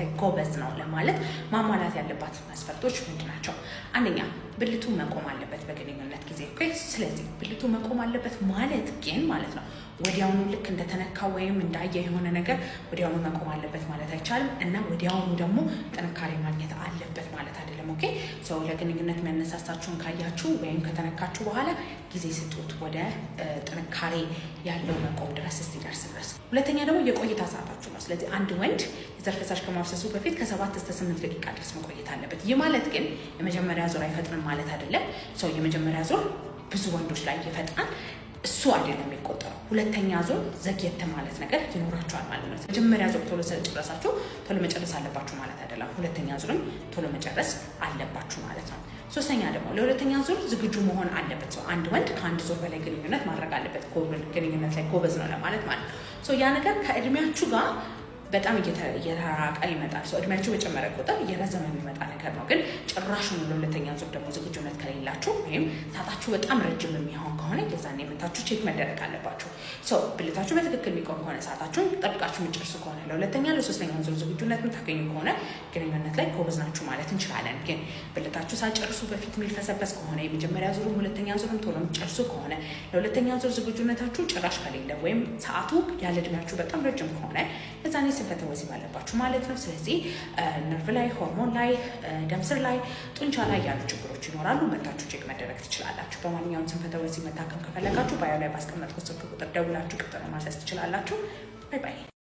ላይ ጎበዝ ነው ለማለት ማሟላት ያለባት መስፈርቶች ምንድናቸው? አንደኛ ብልቱ መቆም አለበት በግንኙነት ጊዜ። ኦኬ። ስለዚህ ብልቱ መቆም አለበት ማለት ግን ማለት ነው ወዲያውኑ ልክ እንደተነካ ወይም እንዳየ የሆነ ነገር ወዲያውኑ መቆም አለበት ማለት አይቻልም እና ወዲያውኑ ደግሞ ጥንካሬ ማግኘት አለበት ማለት አይደለም። ኦኬ። ሰው ለግንኙነት የሚያነሳሳችሁን ካያችሁ ወይም ከተነካችሁ በኋላ ጊዜ ስጡት ወደ ጥንካሬ ያለው መቆም ድረስ እስኪደርስ ድረስ። ሁለተኛ ደግሞ የቆይታ ሰዓታችሁ ነው። ስለዚህ አንድ ወንድ የዘር ፈሳሽ ከማፍሰሱ በፊት ከ7 እስከ 8 ደቂቃ ድረስ መቆየት አለበት። ይህ ማለት ግን የመጀመሪያ ዙር አይፈጥንም ማለት አይደለም። ሰው የመጀመሪያ ዙር ብዙ ወንዶች ላይ ይፈጥናል፣ እሱ አይደለም የሚቆጠረው። ሁለተኛ ዙር ዘግየት ማለት ነገር ይኖራችኋል ማለት ነው። መጀመሪያ ዙር ቶሎ ጨረሳችሁ ቶሎ መጨረስ አለባችሁ ማለት አይደለም። ሁለተኛ ዙርም ቶሎ መጨረስ አለባችሁ ማለት ነው። ሶስተኛ ደግሞ ለሁለተኛ ዙር ዝግጁ መሆን አለበት። ሰው አንድ ወንድ ከአንድ ዙር በላይ ግንኙነት ማድረግ አለበት ግንኙነት ላይ ጎበዝ ነው ለማለት ማለት ነው። ያ ነገር ከእድሜያችሁ ጋር በጣም እየተራቀ ይመጣል። ሰው እድሜያችሁ በጨመረ ቁጥር እየረዘመ የሚመጣ ነገር ነው። ግን ጭራሹን ለሁለተኛ ዙር ደግሞ ዝግጁነት ከሌላችሁ ወይም ሰዓታችሁ በጣም ረጅም የሚሆን ከሆነ የዛኔ መታችሁ ቼክ መደረግ አለባችሁ። ሰው ብልታችሁ በትክክል የሚቆም ከሆነ ሰዓታችሁን ጠብቃችሁ የምትጨርሱ ከሆነ ለሁለተኛ ለሶስተኛ ዙር ዝግጁነት የምታገኙ ከሆነ ግንኙነት ላይ ጎበዝ ናችሁ ማለት እንችላለን። ግን ብልታችሁ ሳትጨርሱ በፊት የሚልፈሰፈስ ከሆነ የመጀመሪያ ዙርም ሁለተኛ ዙርም ቶሎ የምትጨርሱ ከሆነ ለሁለተኛ ዙር ዝግጁነታችሁ ጭራሽ ከሌለ ወይም ሰዓቱ ያለ እድሜያችሁ በጣም ረጅም ከሆነ የዛኔ ስንፈተ ወሲብ አለባችሁ ማለት ነው። ስለዚህ ነርቭ ላይ፣ ሆርሞን ላይ፣ ደም ስር ላይ፣ ጡንቻ ላይ ያሉ ችግሮች ይኖራሉ። መታችሁ ቼክ መደረግ ትችላላችሁ። በማንኛውም ስንፈተ ወሲብ መታከም ከፈለጋችሁ ባዮ ላይ ባስቀመጥኩት ስልክ ቁጥር ደውላችሁ ቀጠሮ ማስያዝ ትችላላችሁ። ባይ ባይ።